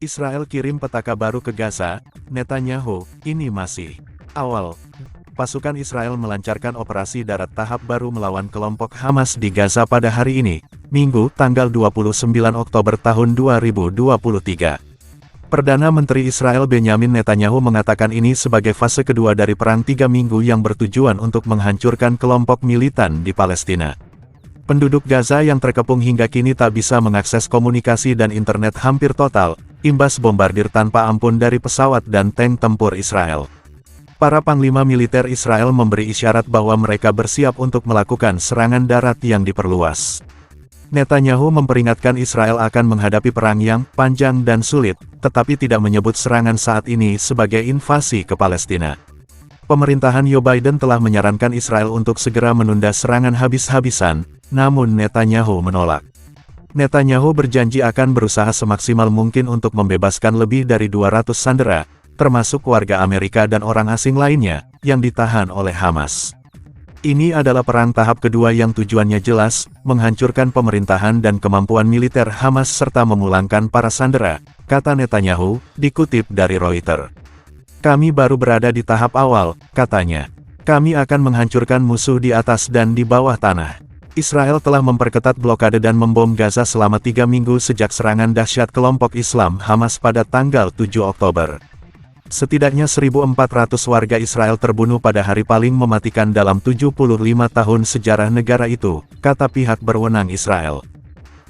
Israel kirim petaka baru ke Gaza, Netanyahu, ini masih awal. Pasukan Israel melancarkan operasi darat tahap baru melawan kelompok Hamas di Gaza pada hari ini, Minggu, tanggal 29 Oktober tahun 2023. Perdana Menteri Israel Benyamin Netanyahu mengatakan ini sebagai fase kedua dari perang 3 minggu yang bertujuan untuk menghancurkan kelompok militan di Palestina. Penduduk Gaza yang terkepung hingga kini tak bisa mengakses komunikasi dan internet hampir total, imbas bombardir tanpa ampun dari pesawat dan tank tempur Israel. Para panglima militer Israel memberi isyarat bahwa mereka bersiap untuk melakukan serangan darat yang diperluas. Netanyahu memperingatkan Israel akan menghadapi perang yang panjang dan sulit, tetapi tidak menyebut serangan saat ini sebagai invasi ke Palestina. Pemerintahan Joe Biden telah menyarankan Israel untuk segera menunda serangan habis-habisan, namun Netanyahu menolak. Netanyahu berjanji akan berusaha semaksimal mungkin untuk membebaskan lebih dari 200 sandera, termasuk warga Amerika dan orang asing lainnya, yang ditahan oleh Hamas. Ini adalah perang tahap kedua yang tujuannya jelas, menghancurkan pemerintahan dan kemampuan militer Hamas serta memulangkan para sandera, kata Netanyahu, dikutip dari Reuters. Kami baru berada di tahap awal, katanya. Kami akan menghancurkan musuh di atas dan di bawah tanah. Israel telah memperketat blokade dan membom Gaza selama 3 minggu sejak serangan dahsyat kelompok Islam Hamas pada tanggal 7 Oktober. Setidaknya 1.400 warga Israel terbunuh pada hari paling mematikan dalam 75 tahun sejarah negara itu, kata pihak berwenang Israel.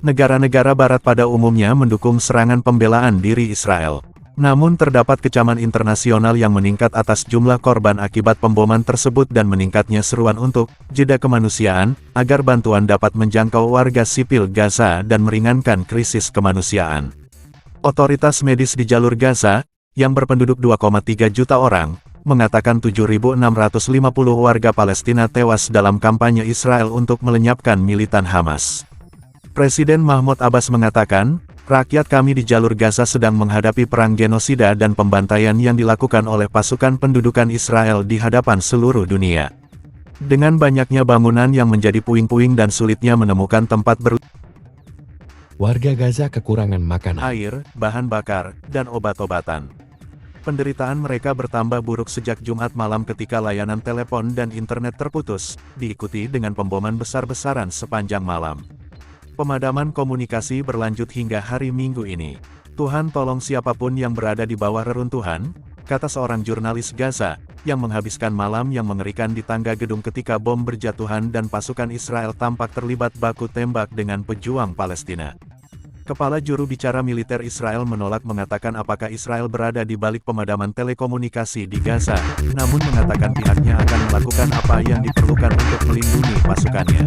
Negara-negara barat pada umumnya mendukung serangan pembelaan diri Israel. Namun terdapat kecaman internasional yang meningkat atas jumlah korban akibat pemboman tersebut dan meningkatnya seruan untuk jeda kemanusiaan, agar bantuan dapat menjangkau warga sipil Gaza dan meringankan krisis kemanusiaan. Otoritas medis di jalur Gaza, yang berpenduduk 2,3 juta orang, mengatakan 7.650 warga Palestina tewas dalam kampanye Israel untuk melenyapkan militan Hamas. Presiden Mahmud Abbas mengatakan, rakyat kami di jalur Gaza sedang menghadapi perang genosida dan pembantaian yang dilakukan oleh pasukan pendudukan Israel di hadapan seluruh dunia. Dengan banyaknya bangunan yang menjadi puing-puing dan sulitnya menemukan tempat Warga Gaza kekurangan makanan, air, bahan bakar, dan obat-obatan. Penderitaan mereka bertambah buruk sejak Jumat malam ketika layanan telepon dan internet terputus, diikuti dengan pemboman besar-besaran sepanjang malam. Pemadaman komunikasi berlanjut hingga hari Minggu ini. Tuhan tolong siapapun yang berada di bawah reruntuhan, kata seorang jurnalis Gaza, yang menghabiskan malam yang mengerikan di tangga gedung ketika bom berjatuhan dan pasukan Israel tampak terlibat baku tembak dengan pejuang Palestina. Kepala juru bicara militer Israel menolak mengatakan apakah Israel berada di balik pemadaman telekomunikasi di Gaza, namun mengatakan pihaknya akan melakukan apa yang diperlukan untuk melindungi pasukannya.